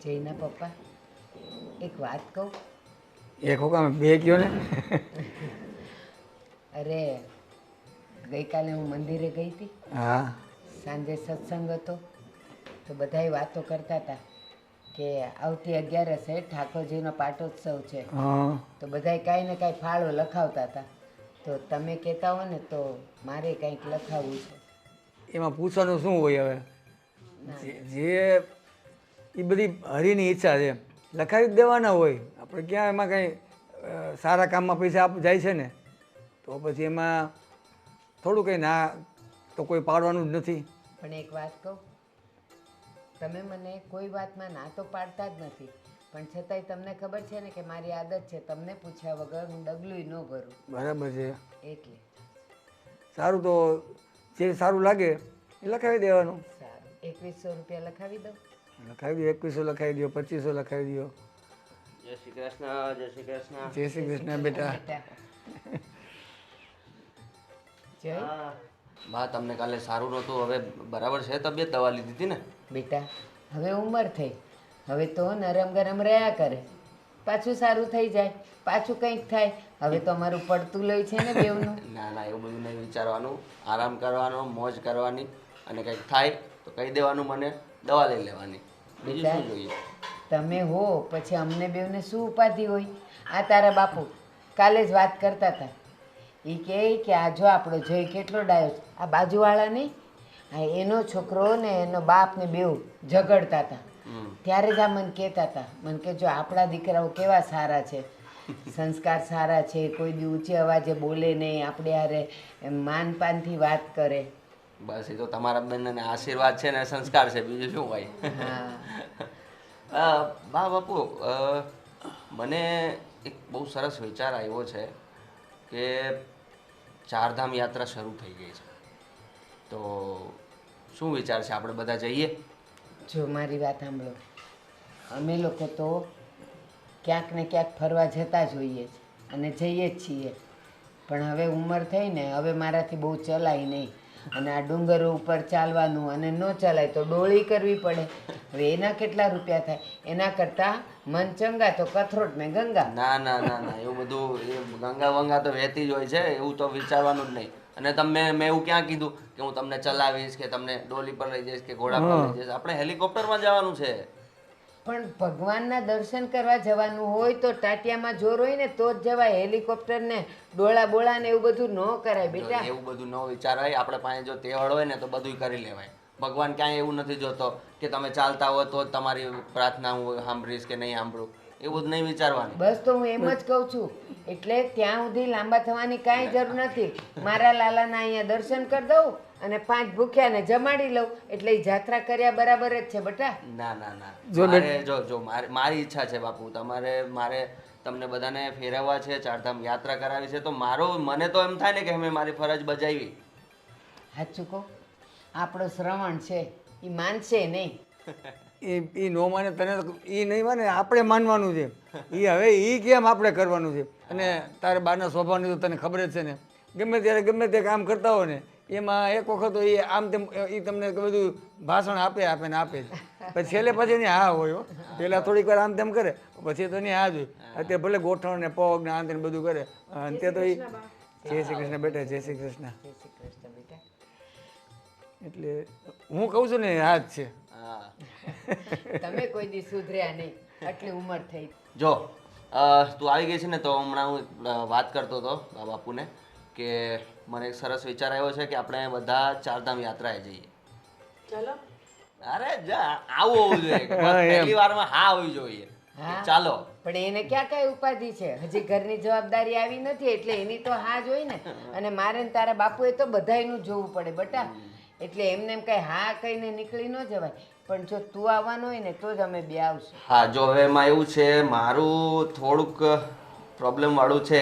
જયના પપ્પા એક વાત કહું. એક હોકામાં બે કયો ને. અરે ગઈકાલે હું મંદિરે ગઈ હતી. હા સાંજે સત્સંગ હતો તો બધાય વાતો કરતા હતા કે આવતી 11 ઠાકોરજીનો પાટોત્સવ છે. હા તો બધાય કાંઈ ને કાંઈ ફાળો લખાવતા હતા. તો તમે કહેતા હો ને તો મારે કંઈક લખાવવું છે. એમાં પૂછવાનું શું હોય હવે? જે એ બધી હરીની ઈચ્છા છે, લખાવી જ દેવાના હોય. આપણે ક્યાં એમાં કંઈ સારા કામમાં પૈસા જાય છે ને, તો પછી એમાં થોડું કંઈ ના તો કોઈ પાડવાનું જ નથી. પણ એક વાત કહું, તમે મને કોઈ વાતમાં ના તો પાડતા જ નથી, પણ છતાંય તમને ખબર છે ને કે મારી આદત છે તમને પૂછ્યા વગર હું ડગલુંય ન ભરું. બરાબર છે. એટલે સારું, તો જે સારું લાગે એ લખાવી દેવાનું. સારું, 2100 રૂપિયા લખાવી દઉં. લખાવી દો, 2100 લખાવી દો, 2500 લખાવી દો. જય શ્રી કૃષ્ણ. જય શ્રી કૃષ્ણ. જય શ્રી કૃષ્ણ બેટા. જય બા, તમને કાલે સારું નહોતું, હવે બરાબર છે તબિયત? દવા લીધી હતી ને? બેટા, હવે ઉંમર થઈ, હવે તો નરમ ગરમ રહ્યા કરે, પાછું સારું થઈ જાય, પાછું કંઈક થાય. હવે તો અમારું પડતું લોહી છે ને બેવનું. ના ના, એવું બધું નહીં વિચારવાનું. આરામ કરવાનો, મોજ કરવાની, અને કંઈક થાય તો કહી દેવાનું મને, દવા લઈ લેવાની. બીજું શું જોઈએ? તમે હો પછી અમને બેવને શું ઉપાધિ હોય? આ તારા બાપુ કાલે જ વાત કરતા હતા. એ કહે કે આ જો આપણો જય કેટલો ડાયો છે, આ બાજુવાળા નહીં, હા એનો છોકરો ને એનો બાપ ને બેવ ઝઘડતા હતા. ત્યારે જ આ મને કહેતા હતા, મને કે જો આપણા દીકરાઓ કેવા સારા છે, સંસ્કાર સારા છે, કોઈ દી ઊંચી અવાજે બોલે નહીં, આપણે હારે માનપાનથી વાત કરે. બસ એ તો તમારા બંનેને આશીર્વાદ છે ને સંસ્કાર છે, બીજું શું હોય? બા બાપુ, મને એક બહુ સરસ વિચાર આવ્યો છે કે ચારધામ યાત્રા શરૂ થઈ ગઈ છે, તો શું વિચાર છે? આપણે બધા જઈએ? જો મારી વાત સાંભળો, અમે લોકો તો ક્યાંક ને ક્યાંક ફરવા જતા જ હોઈએ છીએ અને જઈએ જ છીએ, પણ હવે ઉંમર થઈ ને હવે મારાથી બહુ ચલાય નહીં, અને આ ડુંગરો ઉપર ચાલવાનું અને ન ચલાય તો ડોળી કરવી પડે. હવે એના કેટલા રૂપિયા થાય? એના કરતાં મન ચંગા તો કથરોટ ને ગંગા. ના ના ના ના, એવું બધું એ ગંગા વંગા તો વહેતી જ હોય છે, એવું તો વિચારવાનું જ નહીં. અને મેં એવું ક્યાં કીધું કે હું તમને ચલાવીશ કે તમને ડોલી પર લઈ જઈશ કે ઘોડા પર લઈ જઈશ? આપણે હેલિકોપ્ટરમાં જવાનું છે. પણ ભગવાનના દર્શન કરવા જવાનું હોય તો ટાટિયામાં જોર હોય ને તો જ જવાય. હેલિકોપ્ટર ને ડોળા બોળા ને એવું બધું ન કરાય બેટા. એવું બધું ન વિચારાય. આપણે પાસે જો તેવડ હોય ને તો બધું કરી લેવાય. ભગવાન ક્યાંય એવું નથી જોતો કે તમે ચાલતા હો તો જ તમારી પ્રાર્થના હું સાંભળીશ કે નહીં સાંભળું, એવું જ નહીં વિચારવાનું. બસ તો હું એમ જ કહું છું, એટલે ત્યાં સુધી લાંબા થવાની કાંઈ જરૂર નથી. મારા લાલાના અહીંયા દર્શન કરી દઉં અને 5 ભૂખ્યાને જમાડી લઉં, એટલે એ જાત્રા કર્યા બરાબર જ છે બેટા. ના ના ના, મારી ઈચ્છા છે બાપુ, મારે તમને બધાને ફેરવવા છે, ચારધામ યાત્રા કરાવી છે, તો મને તો એમ થાય ને કે મેં મારી ફરજ બજાવી. સાચું કહો, આપણો શ્રવણ છે એ માનશે નહીં. એ નો માને તને એ નહીં માને, આપણે માનવાનું છે. એ હવે એ કેમ આપણે કરવાનું છે? અને તારે બારના સ્વભાવની તો તને ખબર જ છે ને, ગમે ત્યારે ગમે તે કામ કરતા હોય ને એમાં એક વખત તો એ આમ તેમ એ તમને બધું ભાષણ આપે ને આપે જ, પછી છેલ્લે પછી એની હા હોય. પહેલાં થોડીક વાર આમ તેમ કરે, પછી તો એની હા જ હોય. અત્યારે ભલે ગોઠણ ને પગ ને આમ તેમ બધું કરે, અંતે તો એ જય શ્રી કૃષ્ણ બેટા, જય શ્રી કૃષ્ણ. જય શ્રી કૃષ્ણ બેટા. એટલે હું કહું છું ને હા જ છે. તમે કોઈ દી સુધર્યા નહીં, આટલી ઉંમર થઈ. જો તું આવી ગઈ છે ને, તો હમણાં હું વાત કરતો હતો બાપુને કે મને એક સરસ વિચાર આવ્યો છે કે આપણે બધા ચારધામ યાત્રાએ જઈએ. ચલો. અરે આવું હોવું જોઈએ, પહેલી વારમાં હા હોવી જોઈએ. ચાલો. પણ એને ક્યાં કઈ ઉપાધિ છે? હજી ઘરની જવાબદારી આવી નથી, એટલે એની તો હા જ હોય ને. અને મારે ને તારા બાપુએ તો બધાયનું જોવું પડે બેટા, એટલે એમને એમ કઈ હા કહીને નીકળી ન જવાય. પણ જો તું આવવાનો હોય ને તો જ અમે બે આવશું. હા, જો હવે એમાં એવું છે, મારું થોડુંક પ્રોબ્લેમ વાળું છે,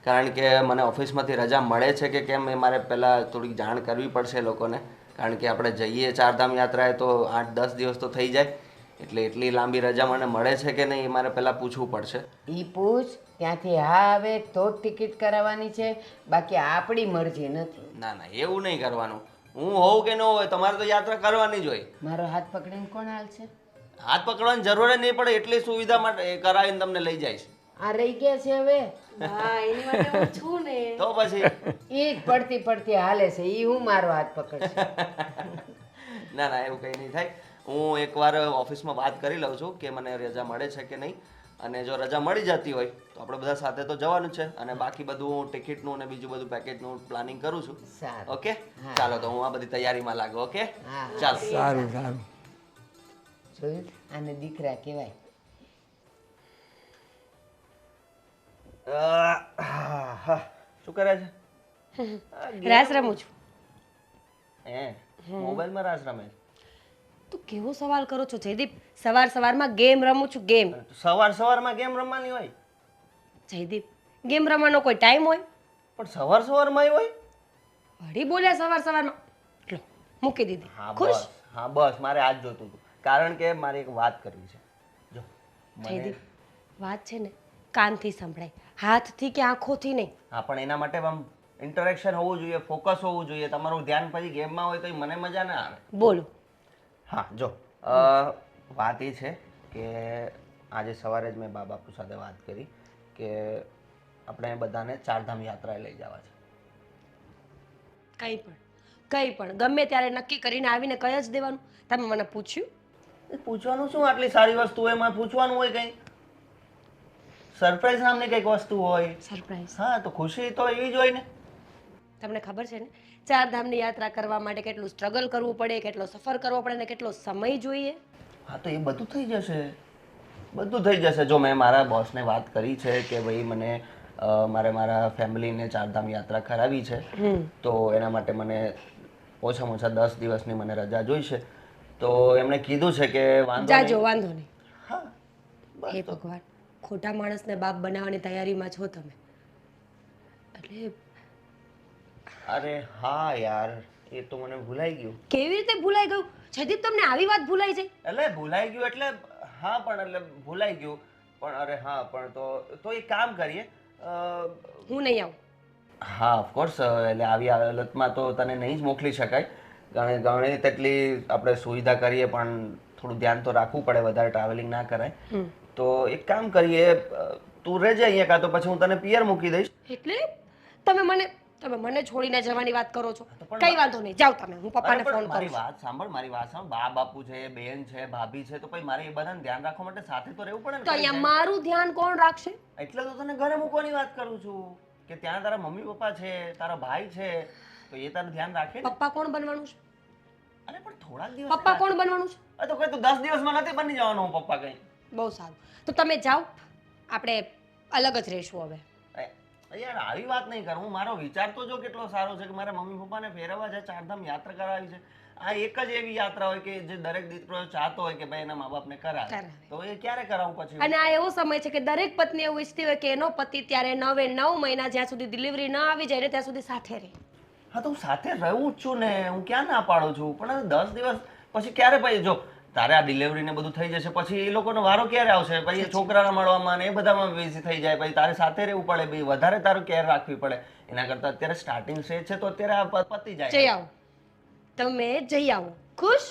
કારણ કે મને ઓફિસમાંથી રજા મળે છે કે કેમ એ મારે પહેલાં થોડીક જાણ કરવી પડશે લોકોને, કારણ કે આપણે જઈએ ચારધામ યાત્રાએ તો 8-10 દિવસ તો થઈ જાય, એટલે એટલી લાંબી રજા મને મળે છે કે નહીં એ મારે પહેલાં પૂછવું પડશે. ઈ પૂછ, ત્યાંથી હા આવે તો જ ટિકિટ કરાવવાની છે, બાકી આપણી મરજી નથી. ના ના, એવું નહીં કરવાનું. હું હોઉં કે ન હોય, તમારે તો યાત્રા કરવાની જ હોય. મારો હાથ પકડીને કોણ હાલ છે? હાથ પકડવાની જરૂર જ નહીં પડે એટલી સુવિધા માટે એ કરાવીને તમને લઈ જઈશ. આ રહી ગયા છે હવે હા એની માટે હું છું ને. તો પછી એ જ પડતી પડતી હાલે છે એ હું મારો હાથ પકડશે. ના ના એવું કંઈ નહીં થાય. હું એકવાર ઓફિસમાં વાત કરી લઉં છું કે મને રજા મળે છે કે નહીં, અને જો રજા મળી જતી હોય તો આપણે બધા સાથે તો જવાનું છે, અને બાકી બધું હું ટિકિટનું અને બીજું બધું પેકેજનું પ્લાનિંગ કરું છું. સારું. ઓકે હા. ચાલો તો હું આ બધી તૈયારીમાં લાગુ. ઓકે હા, હા. ચાલો. સારું સારું. જોયું આને દીકરા કહેવાય. શું કરે છે? રાસ રમું છું. હે મોબાઈલમાં રાસ રમે છે? તું કેવો સવાલ કરો છો જયદીપ? સવાર સવારમાં ગેમ રમું છું. ગેમ. સવાર સવારમાં ગેમ રમવાની હોય? જયદીપ, ગેમ રમવાનો કોઈ ટાઈમ હોય? પણ સવાર સવારમાં હોય? વળી બોલ્યા સવાર સવારમાં. લો, મૂકી દીધી. હા ખુશ? બસ, હા બસ, મારે આ જ જોતું હતું. કારણ કે મારે એક વાત કરવી છે. જો જયદીપ, વાત છે ને કાનથી સંભળાય, હાથથી કે આંખોથી નહીં. હા પણ એના માટે આમ ઇન્ટરેક્શન હોવું જોઈએ, ફોકસ હોવું જોઈએ. તમારું ધ્યાન પછી ગેમમાં હોય તો મને મજા ના આવે. બોલો. હા જો વાત એ છે કે આજે સવારે જ મેં બા બાપુ સાથે વાત કરી કે આપણે બધાને ચારધામ યાત્રાએ લઈ જવા છે. કંઈ પણ ગમે ત્યારે નક્કી કરીને આવીને કહી જ દેવાનું. તમે મને પૂછ્યું? પૂછવાનું શું? આટલી સારી વસ્તુ હોય એમાં પૂછવાનું હોય કંઈ? સરપ્રાઈઝ નામની કંઈક વસ્તુ હોય. સરપ્રાઈઝ. હા તો ખુશી તો એવી જ હોય ને. તમને ખબર છે ને ચારધામની યાત્રા કરવા માટે કેટલું સ્ટ્રગલ કરવું પડે, કેટલો સફર કરવો પડે ને કેટલો સમય જોઈએ. હા તો એ બધું થઈ જશે, બધું થઈ જશે. જો મેં મારા બોસને વાત કરી છે કે ભાઈ મને મારા ફેમિલીને ચારધામ યાત્રા કરાવી છે, તો એના માટે મને ઓછામાં ઓછા 10 દિવસની મને રજા જોઈશે. તો એમણે કીધું છે કે વાંધો જાજો, નહીં. વાંધો નહીં. હા હે ભગવાન, ખોટા માણસને બાપ બનાવવાની તૈયારીમાં છો તમે. એટલે અરે હા યાર, એ તો મને ભૂલાઈ ગયું. કેવી રીતે ભૂલાઈ ગયું? જયદીપ, તમને આવી વાત ભૂલાઈ જાય? એટલે ભૂલાઈ ગયું એટલે હા, પણ એટલે ભૂલાઈ ગયું. પણ અરે હા, પણ તો એક કામ કરીએ. હું નહીં આવું. હા ઓફકોર્સ, એટલે આવી હાલતમાં તો તને નહીં જ મોકલી શકાય. ઘણી તેટલી આપણે સુવિધા કરીએ પણ થોડું ધ્યાન તો રાખવું પડે, વધારે ટ્રાવેલિંગ ના કરાય. તો એક કામ કરીએ, તું રહેજે અહીંયા, કાં તો પછી હું તને પિયર મૂકી દઈશ. એટલે તમે મને છોડીને જવાની વાત કરો છો? કઈ વાંધો નહીં, જાઓ તમે. હું પપ્પાને અરે પણ ફોન મારી કરું. વાત સાંભળ, મારી વાત સાંભળ. બા બાપુ છે, બેન છે, ભાભી છે, તો પછી મારે એ બધાને ધ્યાન રાખવા માટે સાથે તો રહેવું પડે ને. તો અહીંયા મારું ધ્યાન કોણ રાખશે? એટલે તો તને ઘરે મૂકવાની વાત કરું છું કે ત્યાં તારા મમ્મી પપ્પા છે, તારા ભાઈ છે, તો એ તારું ધ્યાન રાખે ને. પપ્પા કોણ બનવાનું છે? અરે પણ થોડાક દિવસ પપ્પા કોણ બનવાનું છે? તો કઈ તું 10 દિવસમાં નથી બની જવાનો હું પપ્પા કઈ. બહુ સારું, તો તમે જાઓ, આપણે અલગ જ રહીશું હવે. યાર આવી વાત નહીં કર. હું મારો વિચાર તો જો કેટલો સારો છે કે મારા મમ્મી પપ્પાને ફેરવવા છે, ચારધામ યાત્રા કરાવી છે. આ એક જ એવી યાત્રા હોય કે જે દરેક દીકરો ચાહતો હોય કે ભાઈ એના મા બાપને કરાવે. તો એ ક્યારે કરાવું પછી? અને આ એવો સમય છે કે દરેક પત્ની એવું ઈચ્છતી હોય કે એનો પતિ ત્યારે 9 મહિના જ્યાં સુધી ડિલિવરી ન આવી જાય ને ત્યાં સુધી સાથે રહે. હા તો હું સાથે રહું જ છું ને, હું ક્યાં ના પાડું છું. પણ 10 દિવસ પછી ક્યારે પછી જો તારે આ ડિલિવરી ને બધું થઈ જશે પછી એ લોકોનો વારો ક્યારે આવશે? પછી એ છોકરાના મળવામાં ને એ બધામાં બિઝી થઈ જાય, પછી તારે સાથે રહેવું પડે, ભાઈ વધારે તારું કેર રાખવી પડે. એના કરતાં અત્યારે સ્ટાર્ટિંગ સ્ટેજ છે તો અત્યારે આ પતી જાય. જઈ આવો, તમે જઈ આવો. ખુશ?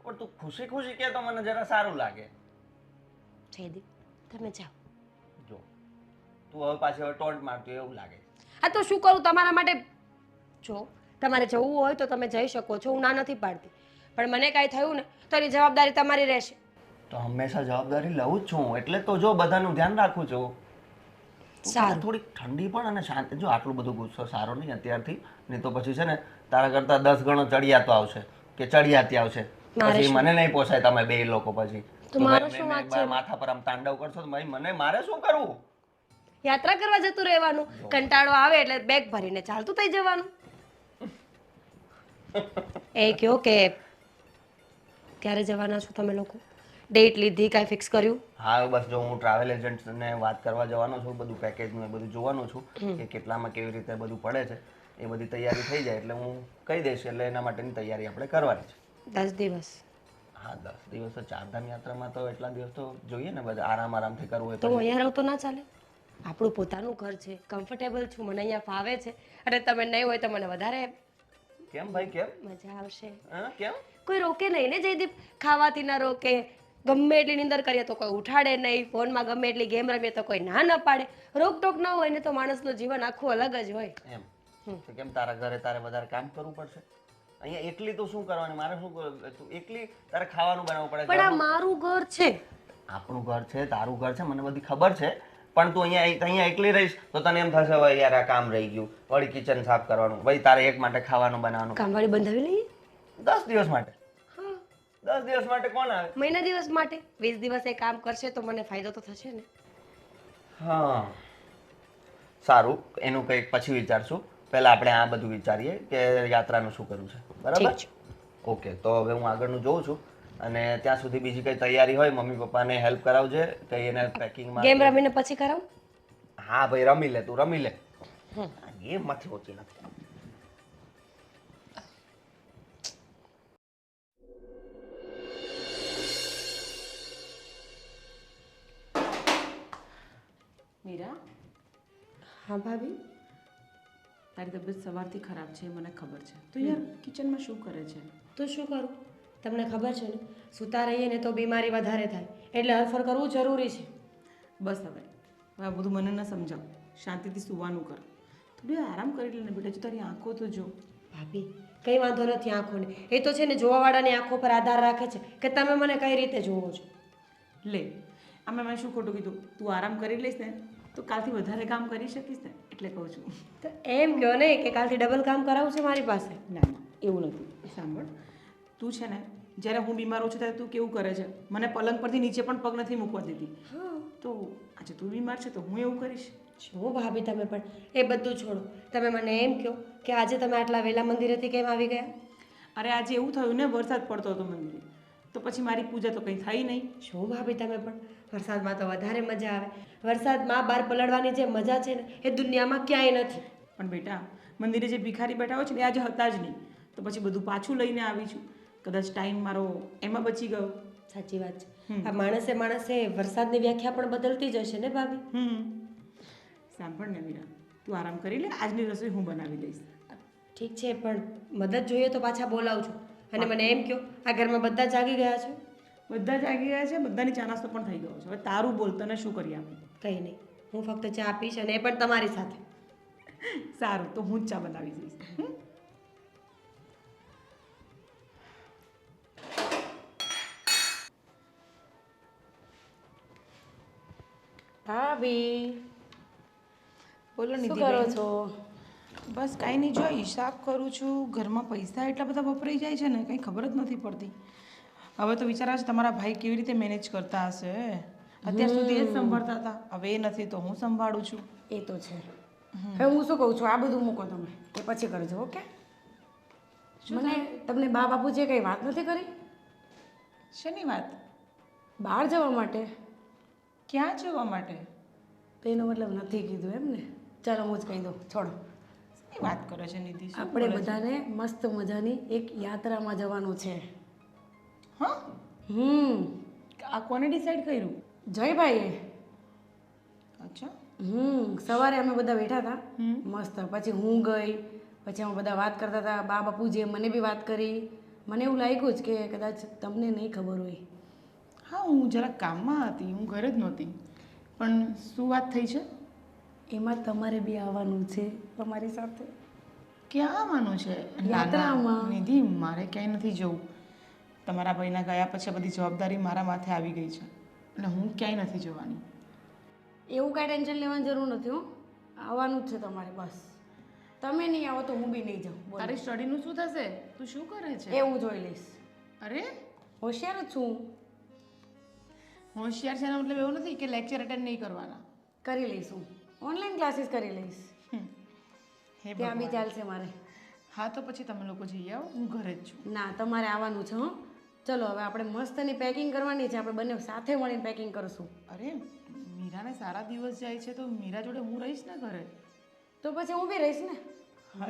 પણ તું ખુશી ખુશી કે તો મને જરા સારું લાગે. જયદીપ, તમે જાઓ. જો તું હવે પાછી હવે ટોન્ટ મારતું એવું લાગે. આ તો શું કરું તમારા માટે? જો તમારે જવું હોય તો તમે જઈ શકો છો, હું ના નથી પાડતી, પણ મને કાંઈ થયું ને તો એની જવાબદારી તમારી રહેશે. તો હંમેશા જવાબદારી લઉં જ છું, એટલે તો જો બધાનું ધ્યાન રાખું છું. સારું. થોડીક ઠંડી પણ અને શાંતિ. જો આટલું બધું ગુસ્સો સારો નહીં અત્યારથી, નહીં તો પછી છે ને તારા કરતાં 10 ગણો ચડિયાતો આવશે કે ચડિયાતી આવશે. પછી મને નહીં પોસાય તમે બે લોકો પછી. તો મારો શું વાંક છે? માથા પર આમ તાંડવ કરશો તો ભાઈ મારે શું કરવું? યાત્રા કરવા જતું રહેવાનું, કંટાળો આવે એટલે બેગ ભરીને ચાલતું થઈ જવાનું. એ કયો કે ક્યારે જવાના છો તમે લોકો? ડેટ લીધી, કાંઈ ફિક્સ કર્યું? હા બસ જો હું ટ્રાવેલ એજન્ટને વાત કરવા જવાનો છું, બધું પેકેજનું એ બધું જોવાનું છું કે કેટલામાં કેવી રીતે બધું પડે છે. એ બધી તૈયારી થઈ જાય એટલે હું કહી દઈશ, એટલે એના માટેની તૈયારી આપણે કરવાની છે. 10 દિવસ? હા 10 દિવસ તો ચારધામ યાત્રામાં તો એટલા દિવસ તો જોઈએ ને, બધા આરામથી કરવું હોય તો હું અહીંયા રહું તો ના ચાલે? આપણું પોતાનું ઘર છે, કમ્ફર્ટેબલ છું, મને અહીંયા ફાવે છે, અને તમે નહીં હોય તો મને વધારે કેમ ભાઈ કેમ? મજા આવશે. હા કેમ? કોઈ રોકે નહીં ને જયદીપ? ખાવાથી ના રોકે, ગમે એટલી નીંદર કરીએ તો કોઈ ઉઠાડે નહીં, ફોનમાં ગમે એટલી ગેમ રમીએ તો કોઈ ના ન પાડે. રોકટોક ન હોય ને તો માણસનું જીવન આખું અલગ જ હોય. એમ તો કેમ તારા ઘરે તારે વધારે કામ કરવું પડશે? અહીંયા એકલી તો શું કરવાની? મારે શું તું એકલી તારે ખાવાનું બનાવવું પડે. પણ આ મારું ઘર છે. આપણું ઘર છે, તારું ઘર છે, મને બધી ખબર છે, પણ તું અહીંયા એકલી રહીશ તો તને એમ થશે હવે યાર આ કામ રહી ગયું, વળી કિચન સાફ કરવાનું, ભાઈ તારે એક માટે ખાવાનું બનાવવાનું. કામવાળી બંધાવી લઈએ. 10 દિવસ માટે? હા, 10 દિવસ માટે કોણ આવે? મહિના દિવસ માટે. 20 દિવસ એ કામ કરશે તો મને ફાયદો તો થશે ને. હા સારું, એનું કંઈક પછી વિચારશું. પહેલા આપણે આ બધું વિચારીએ કે યાત્રાનું શું કરવું છે. બરાબર? ઠીક છે. ઓકે, તો હવે હું આગળનું જોઉં છું અને ત્યાં સુધી બીજી કઈ તૈયારી હોય મમ્મી પપ્પાને હેલ્પ કરાવજે, કઈ એને પેકિંગમાં. ગેમ રમીને પછી કરાવું. હા ભાઈ, રમી લે, તું રમી લે. ગેમમાંથી ઓછી નથી. મીરા, હા ભાભી. તારી તબિયત સવારથી ખરાબ છે મને ખબર છે, તો યાર કિચનમાં શું કરે છે? તો શું કરું? તમને ખબર છે ને, સૂતા રહીએ ને તો બીમારી વધારે થાય, એટલે હરફર કરવું જરૂરી છે. બસ હવે આ બધું મને ન સમજાવ, શાંતિથી સૂવાનું કર, થોડી આરામ કરી લે ને બેટા. જો તારી આંખો તો જો. ભાભી, કંઈ વાંધો નથી આંખોને. એ તો છે ને જોવાવાળાની આંખો પર આધાર રાખે છે કે તમે મને કઈ રીતે જોવો છો. લે, આમાં મેં શું ખોટું કીધું? તું આરામ કરી લઈશ ને તો કાલથી વધારે કામ કરી શકીશ ને, એટલે કહું છું. તો એમ કહો ને કે કાલથી ડબલ કામ કરાવવું છે મારી પાસે. ના ના, એવું નથી. સાંભળ, તું છે ને જ્યારે હું બીમાર છું ત્યારે તું કેવું કરે છે, મને પલંગ પરથી નીચે પણ પગ નથી મૂકવા દેતી. તો આજે તું બીમાર છે તો હું એવું કરીશ? શું ભાભી, તમે પણ એ બધું છોડો. તમે મને એમ કહો કે આજે તમે આટલા વહેલા મંદિરેથી કેમ આવી ગયા? અરે આજે એવું થયું ને, વરસાદ પડતો હતો મંદિરે, તો પછી મારી પૂજા તો કંઈ થઈ નહીં. શું ભાભી, તમે પણ વરસાદમાં તો વધારે મજા આવે. વરસાદમાં બહાર પલળવાની જે મજા છે ને એ દુનિયામાં ક્યાંય નથી. પણ બેટા, મંદિરે જે ભિખારી બેઠા હોય છે ને એ આજે હતા જ નહીં, તો પછી બધું પાછું લઈને આવી છું. કદાચ ટાઈમ મારો એમાં બચી ગયો. સાચી વાત છે. આ માણસે વરસાદની વ્યાખ્યા પણ બદલતી જ હશે ને ભાભી. સાંભળ ને મીરા, તું આરામ કરી લે, આજની રસોઈ હું બનાવી દઈશ. ઠીક છે, પણ મદદ જોઈએ તો પાછા બોલાવજો. અને મને એમ કહો, આ ઘરમાં બધા જાગી ગયા છે? બધા જ આગી ગયા છે, બધાની ચા નાસ્તો પણ થઈ ગયો છે. હવે તારું બોલ, તને શું કરી આપું? કંઈ નહીં, હું ફક્ત ચા પીશ અને એ પણ તમારી સાથે. સારું, તો હું જ ચા બનાવી દઈશ. ભાભી, બોલો શું નિધિ, કરો છો? બસ કાંઈ નહીં, જો હિસાબ કરું છું. ઘરમાં પૈસા એટલા બધા વપરાઈ જાય છે ને કંઈ ખબર જ નથી પડતી. હવે તો વિચાર આવે છે તમારા ભાઈ કેવી રીતે મેનેજ કરતા હશે. અત્યાર સુધી એ જ સંભાળતા હતા, હવે એ નથી તો હું સંભાળું છું. એ તો છે. હવે હું શું કહું છું, આ બધું મૂકો તમે, એ પછી કરજો. ઓકે? મને તમને બા બાપુજીએ કંઈ વાત નથી કરી શેની વાત? બહાર જવા માટે? ક્યાં જવા માટે? તો એનો મતલબ નથી કીધું એમ ને? ચાલો હું જ કહી દઉં, છોડો. શેની વાત કરે છે નિધિ? આપણે બધાને મસ્ત મજાની એક યાત્રામાં જવાનું છે. હા, આ કોને ડિસાઈડ કર્યું? જયભાઈએ. અચ્છા. સવારે અમે બધા બેઠા હતા મસ્ત, પછી હું ગઈ, પછી અમે બધા વાત કરતા હતા. બા બાપુજીએ મને બી વાત કરી. મને એવું લાગ્યું જ કે કદાચ તમને નહીં ખબર હોય. હા, હું જરા કામમાં હતી, હું ઘરે જ નહોતી. પણ શું વાત થઈ છે? એમાં તમારે બી આવવાનું છે તમારી સાથે. ક્યાં આવવાનું છે? યાત્રામાં. નિધિ, મારે ક્યાંય નથી જવું. તમારા ભાઈના ગયા પછી બધી જવાબદારી મારા માથે આવી ગઈ છે, એટલે હું ક્યાંય નથી જવાની. એવું કાંઈ ટેન્શન લેવાની જરૂર નથી. હો, આવવાનું જ છે તમારે. બસ તમે નહીં આવો તો હું બી નહીં જાઉં. તારી સ્ટડીનું શું થશે? તું શું કરે છે? એ હું જોઈ લઈશ. અરે, હોશિયાર જ છું. હોશિયાર છે એનો મતલબ એવું નથી કે લેક્ચર અટેન્ડ નહીં કરવાના. કરી લઈશ હું. ઓનલાઈન ક્લાસીસ કરી લઈશ. હે ત્યાં બી ચાલશે મારે. હા, તો પછી તમે લોકો જઈ આવો, હું ઘરે જ છું. ના, તમારે આવવાનું છે. હં, ચલો હવે આપણે મસ્તની પેકિંગ કરવાની છે. આપણે બંને સાથે મળીને પેકિંગ કરશું. અરે, મીરાને સારા દિવસ જાય છે તો મીરા જોડે હું રહીશ ને ઘરે. તો પછી હું બી રહીશ ને.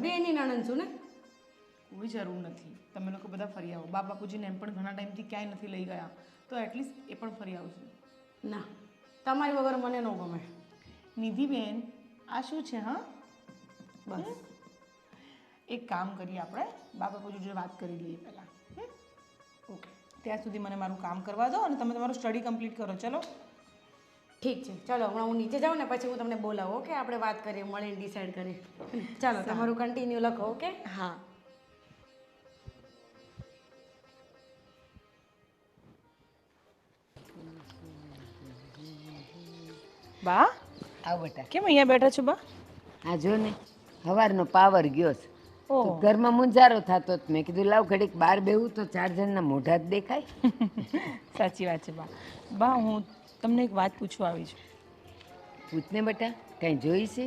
બે એની નણંદ છું ને. કોઈ જરૂર નથી, તમે લોકો બધા ફરી આવો. બા બાપુજીને એમ પણ ઘણા ટાઈમથી ક્યાંય નથી લઈ ગયા, તો એટલીસ્ટ એ પણ ફરી આવશે. ના, તમારી વગર મને ન ગમે. નિધિબેન, આ શું છે? હા, બસ એક કામ કરીએ, આપણે બા બાપુજી જોડે વાત કરી લઈએ પહેલાં. ઓકે. ત્યાં સુધી મને મારું કામ કરવા દો અને તમે તમારું સ્ટડી કમ્પ્લીટ કરો. ચલો. ઠીક છે, ચાલો હમણાં હું નીચે જાઉં ને પછી હું તમને બોલાવું. ઓકે, આપણે વાત કરીએ, મળીને ડિસાઈડ કરીએ. ચાલો, તમારું કન્ટિન્યુ લખો. ઓકે. હા. બા, આવ બેટા. કેમ અહીંયા બેઠા છો બા? આ જો ને સવારનો પાવર ગયો છે. તો ઓહ. ઘરમાં મુંજારો થતો જ. મેં કીધું લાવ ઘડીક બહાર બેહું તો 4 જણના મોઢા જ દેખાય. સાચી વાત છે બા. બા, હું તમને એક વાત પૂછવા આવી છું. પૂછને બેટા, કાંઈ જોઈ છે?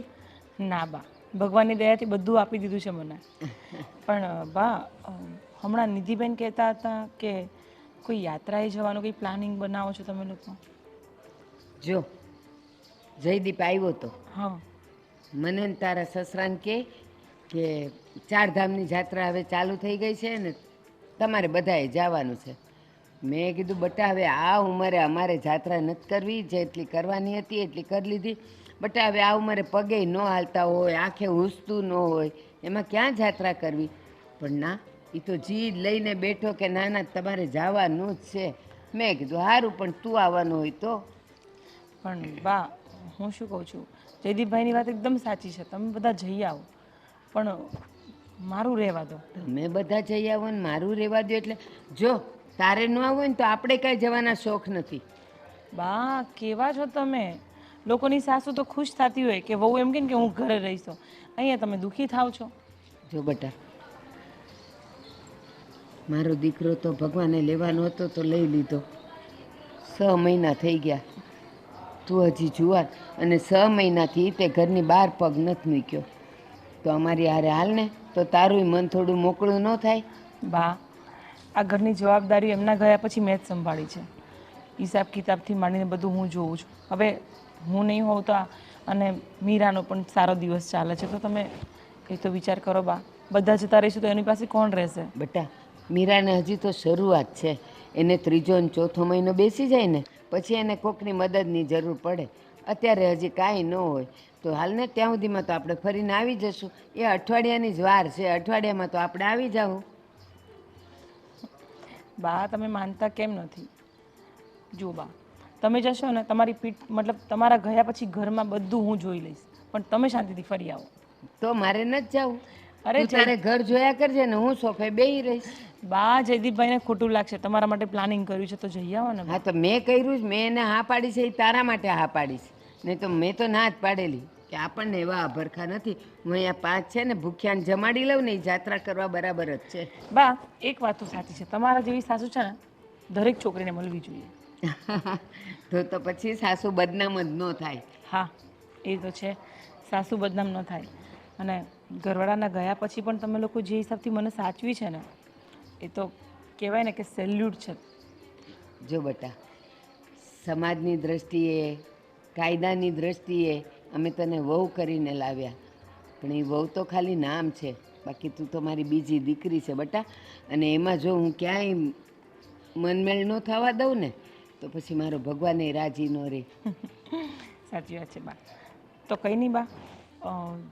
ના બા, ભગવાનની દયાથી બધું આપી દીધું છે મને. પણ બા, હમણાં નિધિબેન કહેતા હતા કે કોઈ યાત્રાએ જવાનું કંઈ પ્લાનિંગ બનાવો છો તમે લોકો? જો જયદીપ આવ્યો તો હા. મને ને તારા સસરાને કે 4 ધામની જાત્રા હવે ચાલુ થઈ ગઈ છે ને તમારે બધાએ જવાનું છે. મેં કીધું બટા હવે આ ઉંમરે અમારે જાત્રા નથી કરવી, જેટલી કરવાની હતી એટલી કરી લીધી. બટા હવે આ ઉંમરે પગે ન હાલતા હોય, આંખે ઊંચતું ન હોય, એમાં ક્યાં જાત્રા કરવી? પણ ના, એ તો જીદ લઈને બેઠો કે ના ના તમારે જવાનું જ છે. મેં કીધું સારું, પણ તું આવવાનું હોય તો. પણ બા, હું શું કહું છું, જયદીપભાઈની વાત એકદમ સાચી છે, તમે બધા જઈ આવો, પણ મારું રહેવા દો. તમે બધા જઈ આવો ને મારું રહેવા દો એટલે જો તારે ન આવવું હોય ને તો આપણે કાંઈ જવાના શોખ નથી. બા, કેવા છો તમે? લોકોની સાસુ તો ખુશ થતી હોય કે વહુ એમ કે હું ઘરે રહીશો, અહીંયા તમે દુઃખી થાવ છો. જો બેટા, મારો દીકરો તો ભગવાને લેવાનો હતો તો લઈ લીધો. 6 મહિના થઈ ગયા, તું હજી જુવાર, અને 6 મહિનાથી તે ઘરની બહાર પગ નથી મૂક્યો. તો અમારી હારે હાલ ને તો તારું મન થોડું મોકળું ન થાય. બા, આ ઘરની જવાબદારી એમના ગયા પછી મેં જ સંભાળી છે. હિસાબ કિતાબથી માંડીને બધું હું જોઉં છું. હવે હું નહીં હોઉં તો અને મીરાનો પણ સારો દિવસ ચાલે છે, તો તમે એ તો વિચાર કરો બા. બધા જતા રહીશું તો એની પાસે કોણ રહેશે? બેટા, મીરાને હજી તો શરૂઆત છે. એને 3જો અને 4થો મહિનો બેસી જાય ને પછી એને કોકની મદદની જરૂર પડે. અત્યારે હજી કાંઈ ન હોય તો હાલને ત્યાં સુધીમાં તો આપણે ફરીને આવી જશું. એ અઠવાડિયાની જ વાર છે, અઠવાડિયામાં તો આપણે આવી જાઉં. બા, તમે માનતા કેમ નથી? જો બા, તમે જશો ને તમારી પીઠ મતલબ તમારા ગયા પછી ઘરમાં બધું હું જોઈ લઈશ, પણ તમે શાંતિથી ફરી આવો. તો મારે નથી જવું. અરે તું તારે ઘર જોયા કરજે ને હું સોફે બેહી રહીશ. બા, જયદીપભાઈને ખોટું લાગશે, તમારા માટે પ્લાનિંગ કર્યું છે તો જઈ આવો ને. હા તો મેં કર્યું જ, મેં એને હા પાડી છે, એ તારા માટે હા પાડીશ. નહીં તો મેં તો ના જ પાડેલી કે આપણને એવા અભરખા નથી. હું અહીંયા 5 છે ને ભૂખ્યાને જમાડી લઉં ને એ જાત્રા કરવા બરાબર જ છે. બા, એક વાત તો સાચી છે, તમારા જેવી સાસુ છે ને દરેક છોકરીને મળવી જોઈએ. તો પછી સાસુ બદનામ જ ન થાય. હા, એ તો છે, સાસુ બદનામ ન થાય. અને ઘરવાળાના ગયા પછી પણ તમે લોકો જે હિસાબથી મને સાચવી છે ને, એ તો કહેવાય ને કે સેલ્યુટ છે. જો બેટા, સમાજની દ્રષ્ટિએ, કાયદાની દ્રષ્ટિએ અમે તને વહુ કરીને લાવ્યા, પણ એ વહુ તો ખાલી નામ છે, બાકી તું તો મારી બીજી દીકરી છે બેટા. અને એમાં જો હું ક્યાંય મનમેળ ન થવા દઉં ને તો પછી મારો ભગવાને રાજી ન રહે. સાચી વાત છે બા. તો કંઈ નહીં બા,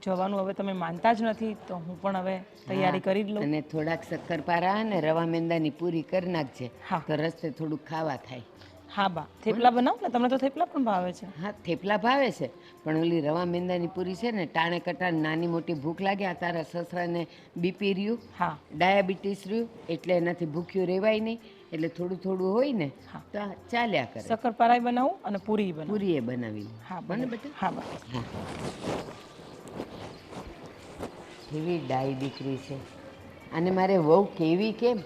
જવાનું હવે તમે માનતા જ નથી તો હું પણ હવે તૈયારી કરી જ લઉં. અને થોડાક શક્કરપારા અને રવા મેંદાની પૂરી કરી નાખજે. હા. તો રસ્તે થોડુંક ખાવા થાય. હા બા, થેપલા બનાવો ને, તમને તો થેપલા પણ ભાવે છે. હા, થેપલા ભાવે છે, પણ ઓલી રવા મેંદાની પૂરી છે ને ટાણે કટાણ નાની મોટી ભૂખ લાગે. આ તારા સસરાને બીપી રહ્યું, હા. ડાયાબિટીસ રહ્યું, એટલે એનાથી ભૂખ્યું રહેવાય નહીં. એટલે થોડું થોડું હોય ને તો ચાલ્યા કરે. શક્કરપારાય બનાવું અને પૂરી બનાવું. પૂરી એ બનાવી. હા બને બને બેટા. હા બા. કેવી ડાઈ દીકરી છે. અને મારે વહુ કેવી કેમ?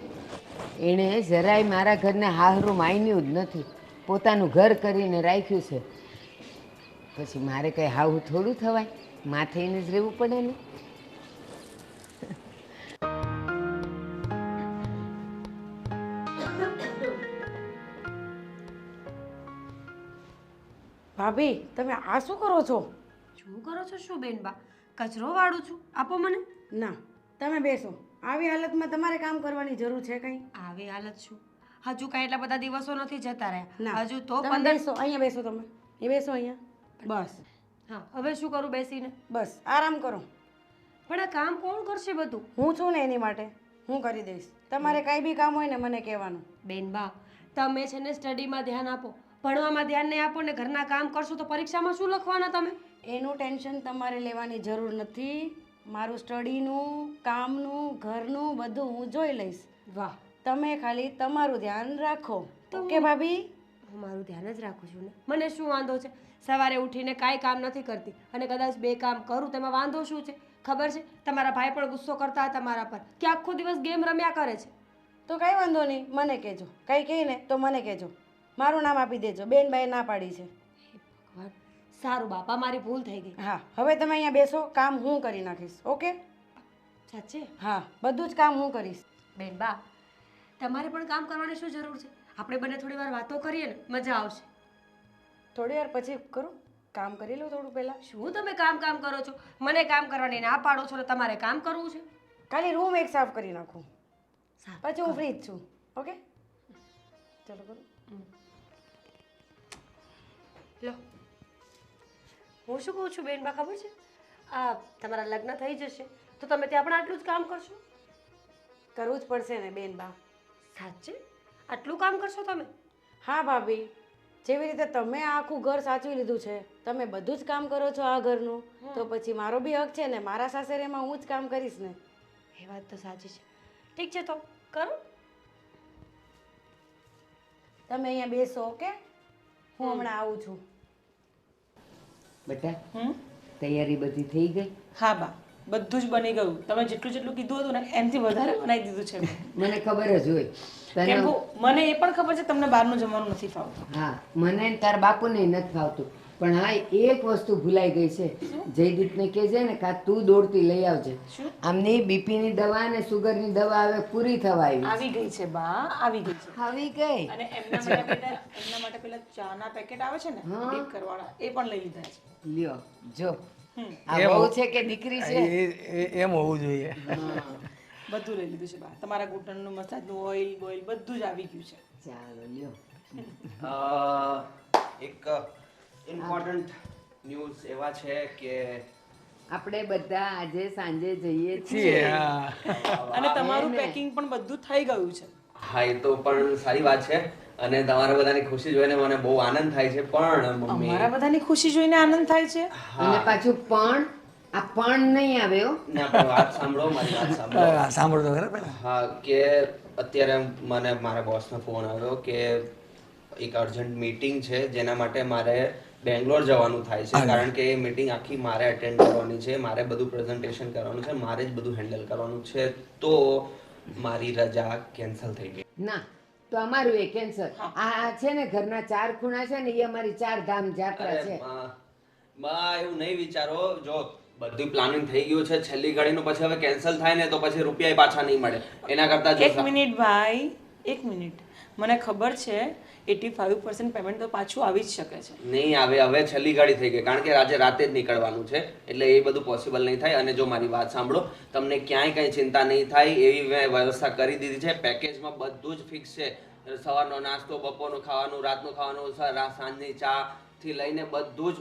એણે જરાય મારા ઘરને હાહરું માન્યું જ નથી, પોતાનું ઘર કરીને રાખ્યું છે. પછી મારે કંઈ હાવું થોડું થવાય, માથેને જ રહેવું પડે ને. ભાભી, તમે આ શું કરો છો? શું કરો છો? શું બેન બા, કચરો વાળું છું, આપો મને. ના, તમે બેસો. આવી હાલતમાં તમારે કામ કરવાની જરૂર છે કંઈ? આવી હાલત શું, હજુ કાંઈ એટલા બધા દિવસો નથી જતા ના, રહ્યા, હજુ તો તમે 15. બેસો, અહીંયા બેસો. તમે એ બેસો અહીંયા. બસ હા, હવે શું કરું બેસીને? બસ આરામ કરો. પણ આ કામ કોણ કરશે બધું? હું છું ને એની માટે. હું કરી દઈશ. તમારે કાંઈ બી કામ હોય ને મને કહેવાનું. બેન બા તમે છે ને સ્ટડીમાં ધ્યાન આપો, ભણવામાં ધ્યાન નહીં આપો ને ઘરના કામ કરશો તો પરીક્ષામાં શું લખવાના તમે? એનું ટેન્શન તમારે લેવાની જરૂર નથી. મારું સ્ટડીનું, કામનું, ઘરનું બધું હું જોઈ લઈશ. વાહ, તમે ખાલી તમારું ધ્યાન રાખો. ઓકે ભાભી? હું મારું ધ્યાન જ રાખું છું ને, મને શું વાંધો છે? સવારે ઉઠીને કાંઈ કામ નથી કરતી અને કદાચ 2 કામ કરું તેમાં વાંધો શું છે? ખબર છે તમારા ભાઈ પણ ગુસ્સો કરતા હતા મારા પર કે આખો દિવસ ગેમ રમ્યા કરે છે. તો કાંઈ વાંધો નહીં, મને કહેજો. કાંઈ કહે ને તો મને કહેજો. મારું નામ આપી દેજો. બેનબાએ ના પાડી છે. ભગવાન, સારું બાપા, મારી ભૂલ થઈ ગઈ. હા, હવે તમે અહીંયા બેસો. કામ હું કરી નાખીશ. ઓકે? સાચે? હા, બધું જ કામ હું કરીશ. બેન બા તમારે પણ કામ કરવાની શું જરૂર છે? આપણે બંને થોડી વાર વાતો કરીએ ને, મજા આવશે. થોડી વાર પછી કરું. કામ કરી લઉં થોડું પહેલાં. શું તમે કામ કરો છો? મને કામ કરવાની ના પાડો છો ને તમારે કામ કરવું છે? ખાલી રૂમ એક સાફ કરી નાખું, સાફ પછી હું ફ્રી જ છું. ઓકે, ચલો કરું. લો, હું શું કહું છું બેન બા ખબર છે? આ તમારા લગ્ન થઈ જશે તો તમે ત્યાં પણ આટલું જ કામ કરશો? કરવું જ પડશે ને બેન બા. સાચે આટલું કામ કરશો તમે? હા ભાભી, જેવી રીતે તમે આ આખું ઘર સાચવી લીધું છે, તમે બધું જ કામ કરો છો આ ઘરનું, તો પછી મારો બી હક છે ને. મારા સાસરેમાં હું જ કામ કરીશ ને. એ વાત તો સાચી છે. ઠીક છે તો કરો. તમે અહીંયા બેસો. ઓકે, હું હમણાં આવું છું. બેટા, તૈયારી બધી થઈ ગઈ? હા બા, બધું જ બની ગયું. તમે જેટલું જેટલું કીધું હતું ને એનાથી વધારે બનાવી દીધું છે મેં. મને ખબર જ હોય તને. કેમ કે મને એ પણ ખબર છે તમને બહારનું જમવાનું નથી ફાવતું. હા, મને ને તારા બાપુને નથી ફાવતું. પણ હા, એક વસ્તુ ભૂલાઈ ગઈ છે. જયદીપને કહેજે ને કાં તું દોડતી લઈ આવજે. શું? આમની બીપીની દવા અને સુગરની દવા હવે પૂરી થવા આવી. આવી ગઈ છે બા, આવી ગઈ છે. આવી ગઈ. અને એમના માટે પેલા ચાના પેકેટ આવે છે ને ડીપ કરવાના, એ પણ લઈ લીધા છે. લ્યો જો, આ બહુ છે કે દીકરી છે? એમ હોવું જોઈએ. બધું લઈ લીધું છે બા. તમારા ઘૂંટણનું મસાજનું ઓઇલ બોઇલ બધું જ આવી ગયું છે. ચાલો લ્યો. એક ઇમ્પોર્ટન્ટ ન્યૂઝ એવા છે કે આપણે બધા આજે સાંજે જઈએ છીએ. છીએ, હા. અને તમારું પેકિંગ પણ બધું થઈ ગયું છે. હા, એ તો પણ સારી વાત છે અને તમારા બધાની ખુશી જોઈને મને બહુ આનંદ થાય છે. પણ મમ્મી, અમારા બધાની ખુશી જોઈને આનંદ થાય છે. અને પાછું પણ આ પણ નહીં આવ્યો. ના, પણ વાત સાંભળો, મારી વાત સાંભળો. સાંભળો તો ખરા પહેલા. હા, કે અત્યારે મને મારા બોસનો ફોન આવ્યો કે એક અર્જન્ટ મીટિંગ છે જેના માટે મારે બેંગ્લોર જવાનું થાય છે. કારણ કે એ મીટિંગ આખી મારે અટેન્ડ કરવાની છે, મારે બધું પ્રેઝન્ટેશન કરવાનું છે, મારે જ બધું હેન્ડલ કરવાનું છે. તો મારી રજા કેન્સલ થઈ ગઈ. ના, તો અમારું એ કેન્સર. આ છે ને ઘરના 4 ખૂણા છે ને, એ અમારી 4 ધામ યાત્રા અરે છે. બા, એવું નહીં વિચારો. જો બધું પ્લાનિંગ થઈ ગયું છે, છેલ્લી ઘડીનું પછી હવે કેન્સલ થાય ને તો પછી રૂપિયા પાછા નહીં મળે. એના કરતા જો એક મિનિટ ભાઈ, એક મિનિટ. મને ખબર છે 85% પેમેન્ટ તો પાછું આવી જ શકે છે. નહીં આવે. હવે છેલ્લી ઘડી થઈ ગઈ કારણ કે આજે રાતે જ નીકળવાનું છે, એટલે એ બધું પોસિબલ નહીં થાય. અને જો મારી વાત સાંભળો, તમને ક્યાંય કંઈ ચિંતા નહીં થાય એવી મેં વ્યવસ્થા કરી દીધી છે. પેકેજમાં બધું જ ફિક્સ છે. સવારનો નાસ્તો, બપોરનું ખાવાનું, રાતનું ખાવાનું, સાંજની ચા થી લઈને બધું જ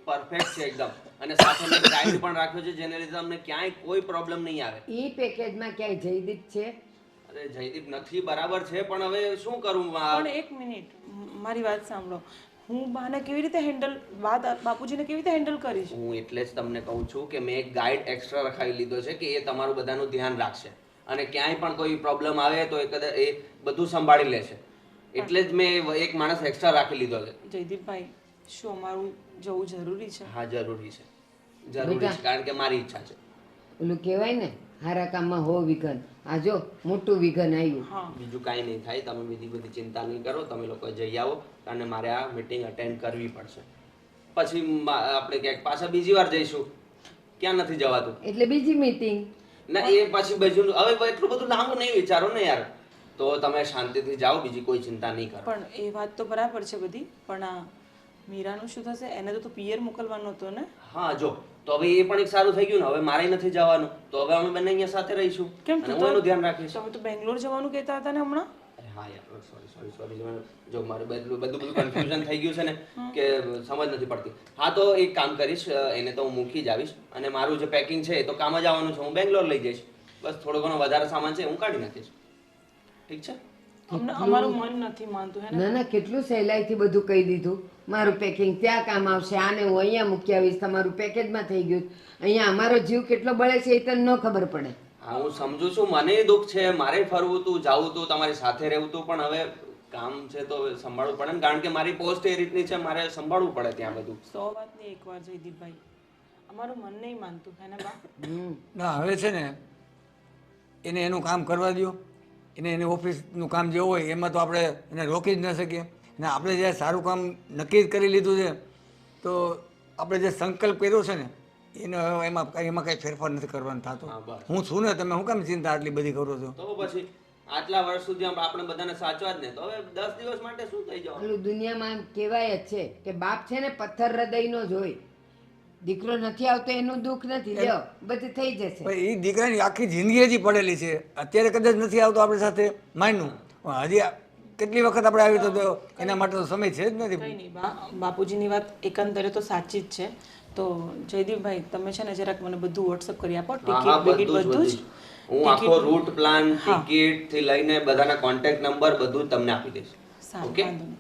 પરફેક્ટ છે એકદમ. અને સાથે મેં ગાઈડ પણ રાખ્યો છે જેને લીધે તમને ક્યાંય કોઈ પ્રોબ્લેમ નહીં આવે. ઈ પેકેજમાં ક્યાંય જયદીપ છે? અરે જયદીપ નથી, બરાબર છે, પણ હવે શું કરું? પણ એક મિનિટ, મારી વાત સાંભળો. હું બાને કેવી રીતે બાપુજીને કેવી રીતે હેન્ડલ કરીશ? હું એટલે જ તમને કહું છું કે મેં એક ગાઈડ એક્સ્ટ્રા રખાવી લીધો છે કે એ તમારું બધાનું ધ્યાન રાખશે અને ક્યાંય પણ કોઈ પ્રોબ્લેમ આવે તો એ બધું સંભાળી લેશે. એટલે જ મેં એક માણસ એક્સ્ટ્રા રાખી લીધો છે. જયદીપભાઈ, શું અમારું જવું જરૂરી છે? હા, જરૂરી છે, જરૂરી છે, કારણ કે મારી ઈચ્છા છે. ઓલું કહેવાય ને, હારા કામમાં હો વિઘન. આ જો મોટું વિઘન આવ્યું. બીજું કાંઈ નહીં થાય. તમે બીજી બધી ચિંતા નહીં કરો. તમે લોકો જઈ આવો અને મારે આ મીટિંગ અટેન્ડ કરવી પડશે. પછી આપણે ક્યાંક પાછા બીજી વાર જઈશું. ક્યાં નથી જવાતું? એટલે બીજી મીટિંગ ના, એ પછી બીજું હવે એટલું બધું લાંબુ નહીં વિચારો ને યાર. તો તમે શાંતિથી જાઓ, બીજી કોઈ ચિંતા નહીં કરો. પણ એ વાત તો બરાબર છે બધી, પણ આ મીરાનું શું થશે? એને તો પિયર મોકલવાનો હતો ને? હા, જો તો હવે એ પણ એક સારું થઈ ગયું ને. હવે મારે નથી જવાનું, તો હવે અમે બંને અહીંયા સાથે રહીશું. કેમ? અને હું એનું ધ્યાન રાખીશ. તમે તો બેંગ્લોર જવાનું કહેતા હતા ને હમણાં? અરે હા યાર, સોરી. જો મારે બધું કન્ફ્યુઝન થઈ ગયું છે ને કે સમજ નથી પડતી. હા, તો એક કામ કરીશ, એને તો હું મૂકી જ આવીશ અને મારું જે પેકિંગ છે એ તો કામ જ આવવાનું છે. હું બેંગ્લોર લઈ જઈશ. બસ થોડો ઘણો વધારે સામાન છે હું કાઢી નાખીશ, ઠીક છે? અમને અમારું મન નથી માનતું હે ને. ના ના કેટલું સહેલાઈથી બધું કહી દીધું. મારું પેકિંગ ત્યાં કામ આવશે, આને હું અહીંયા મૂકી આવીશ, તમારું પેકેજમાં થઈ ગયું. અહીંયા અમારો જીવ કેટલો બળે છે એ તને ન ખબર પડે. હા હું સમજુ છું, મને દુઃખ છે, મારે ફરવું તું, જાવું તું, તમારી સાથે રહેવું તું, પણ હવે કામ છે તો સંભાળવું પડે ને, કારણ કે મારી પોસ્ટ એ રીતની છે, મારે સંભાળવું પડે ત્યાં બધું. 100 વાતની એક વાર જયદીપભાઈ, અમારું મન નહીં માનતું હે ને બા. ના હવે છે ને એને એનું કામ કરવા દો. એને એની ઓફિસનું કામ જે હોય એમાં તો આપણે એને રોકી જ ન શકીએ. ને આપણે જે સારું કામ નક્કી જ કરી લીધું છે તો આપણે જે સંકલ્પ કર્યો છે ને એનો એમાં કંઈ ફેરફાર નથી કરવાનો થતો. હા, બસ. હું છું ને, તમે શું કામ ચિંતા આટલી બધી કરો છો? તો પછી આટલા વર્ષ સુધી આપણે બધાને સાચવા જ ને, તો હવે 10 દિવસ માટે શું થઈ જવાનું? પેલું દુનિયામાં કહેવાય જ છે કે બાપ છે ને પથ્થર હૃદયનો જ હોય. દીકરો નથી આવતો એનું દુઃખ નથી, લ્યો બધું થઈ જશે. ભાઈ એ દીકરાની આખી જિંદગી હજી પડેલી છે. અત્યારે કદાચ નથી આવતો આપણી સાથે માનનું, હજી કેટલી વખત આપણે આવી તો એના માટે તો સમય છે જ નથી. કંઈ નહીં બા, બાપુજીની વાત એકંદરે તો સાચી જ છે. તો જયદીપભાઈ તમે છે ને જરાક મને બધું વોટ્સઅપ કરી આપો, હા, ટિકિટ બિકિટ બધું જ. હું આખો રૂટ પ્લાન, ટિકિટ થી લઈને બધાના કોન્ટેક્ટ નંબર બધું જ તમને આપી દઈશ. સારું, ઓકે? વાંધો નહીં.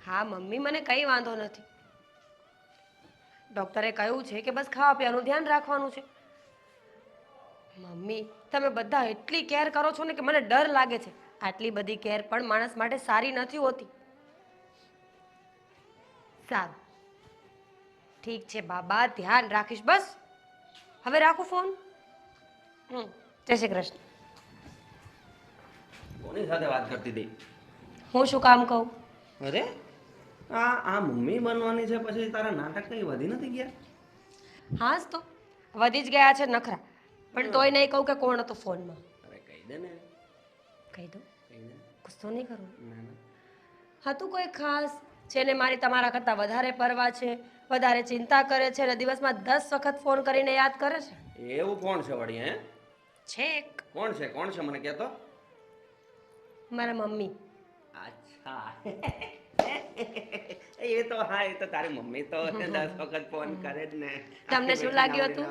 હા મમ્મી, મને કંઈ વાંધો નથી. ડૉક્ટરે કહ્યું છે કે બસ ખાવા પીવાનું ધ્યાન રાખવાનું છે. મમ્મી તમે બધા એટલી કેર કરો છો ને કે મને ડર લાગે છે. આટલી બધી કેર પણ માણસ માટે સારી નથી હોતી. સારું ઠીક છે બાબા, ધ્યાન રાખીશ. બસ હવે રાખું ફોન. જય શ્રી કૃષ્ણ. કોની સાથે વાત કરતી હતી? હું શું કામ કહું? અરે આ મમ્મી બનવાની છે પછી તારા નાટક કઈ વધી નથી ગયા? હા જ તો વધી જ ગયા છે નખરા, પણ તોય નહીં કહું કે કોણ હતું ફોનમાં. અરે કહી દે ને. કહી દઉં? કહી દે. ગુસ્સો નહીં કરું. ના, ના. હતું કોઈ ખાસ જેને મારી તમારા કરતાં વધારે પરવા છે, વધારે ચિંતા કરે છે અને દિવસમાં 10 વખત ફોન કરીને યાદ કરે છે? એવું કોણ છે વળી? હે, છે એક, કોણ છે મને કહેતો. મારા મમ્મી. અચ્છા એ તો હા, એ તો તારી મમ્મી તો 10 વખત ફોન કરે જ ને. તમને શું લાગ્યું હતું?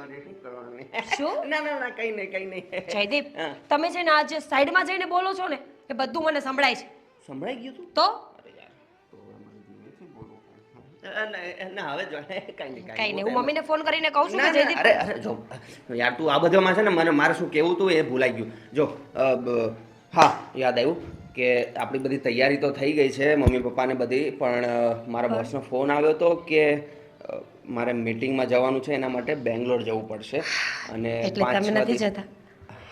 શું? ના ના ના કઈ નહીં. જયદીપ હા. તમે છે ને આ જે સાઈડમાં જઈને બોલો છો ને એ બધું મને સંભળાય છે. સંભળાઈ ગયું તું? તો અરે યાર, તો અમારી જીવનથી બોલું. ના હવે જો કઈ કઈ નહીં, હું મમ્મીને ફોન કરીને કહું છું કે ના, જયદીપ. અરે જો યાર તું આ બધામાં છે ને મારે શું કહેવું તું એ ભૂલાઈ ગયું. જો હા યાદ આવ્યું કે આપણી બધી તૈયારી તો થઈ ગઈ છે, મમ્મી પપ્પાને બધી, પણ મારા બોસનો ફોન આવ્યો હતો કે મારે મીટિંગમાં જવાનું છે, એના માટે બેંગ્લોર જવું પડશે અને એટલે 5-6 તમે નથી દિવસ- જતા?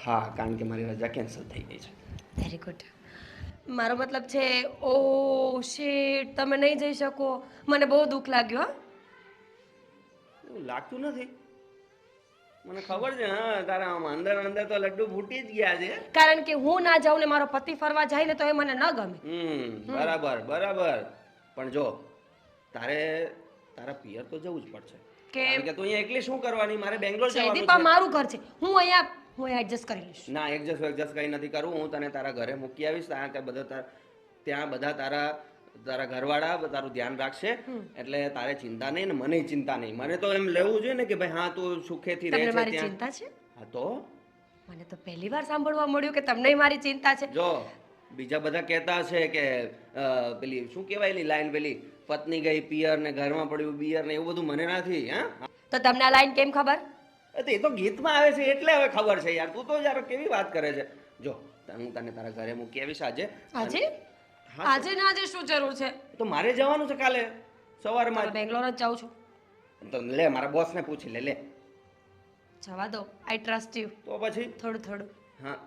હા, કારણ કે મારી રજા કેન્સલ થઈ ગઈ છે. Very good. મારો મતલબ છે ઓ શિટ, તમે નહીં જઈ શકો. મને બહુ દુઃખ લાગ્યું. હા એવું લાગતું નથી, મને ખબર છે. હા, તારા આમ અંદર અંદર તો લડ્ડુ ફૂટી જ ગયા છે. કારણ કે હું ના જાઉં ને મારો પતિ ફરવા જાય ને તો એ મને ન ગમે. બરાબર. પણ જો તારા પિયર તો જવું જ પડશે, કારણ કે તું અહીંયા એકલી શું કરવાની? મારે બેંગ્લોર જવાનું જયદીપ આ છે. મારું ઘર છે, હું અહીંયા એડજસ્ટ કરી લઈશ. ના, એડજસ્ટ કઈ નથી કરવું. હું તને તારા ઘરે મૂકી આવીશ. ત્યાં બધા તારા ઘરવાળા તારું ધ્યાન રાખશે, એટલે તારે ચિંતા નહીં ને મને ચિંતા નહીં. મને તો એમ લેવું જોઈએ ને કે ભાઈ હા તું સુખેથી રહે તમને છે મારી ત્યાં. ચિંતા છે? હા તો મને તો પહેલી વાર સાંભળવા મળ્યું કે તમને મારી ચિંતા છે. જો બીજા બધા કહેતા હશે કે પેલી શું કહેવાય એની લાઈન, પેલી પત્ની ગઈ પિયર ને ઘરમાં પડ્યું બિયર ને એવું બધું મને નથી. હા, તો તમને આ લાઈન કેમ ખબર? એ તો ગીતમાં આવે છે એટલે હવે ખબર છે યાર. તું તો યાર કેવી વાત કરે છે. જો હું તને તારા ઘરે મૂકી આવીશ આજે. આજે? હા, આજે ના આજે શું જરૂર છે? તો મારે જવાનું છે કાલે સવારમાં. તમે બેંગ્લોર જ જાઉં છું. તો લે, મારા બોસને પૂછી લે. જવા દો, આઈ ટ્રસ્ટ યુ. તો પછી થોડું. હા,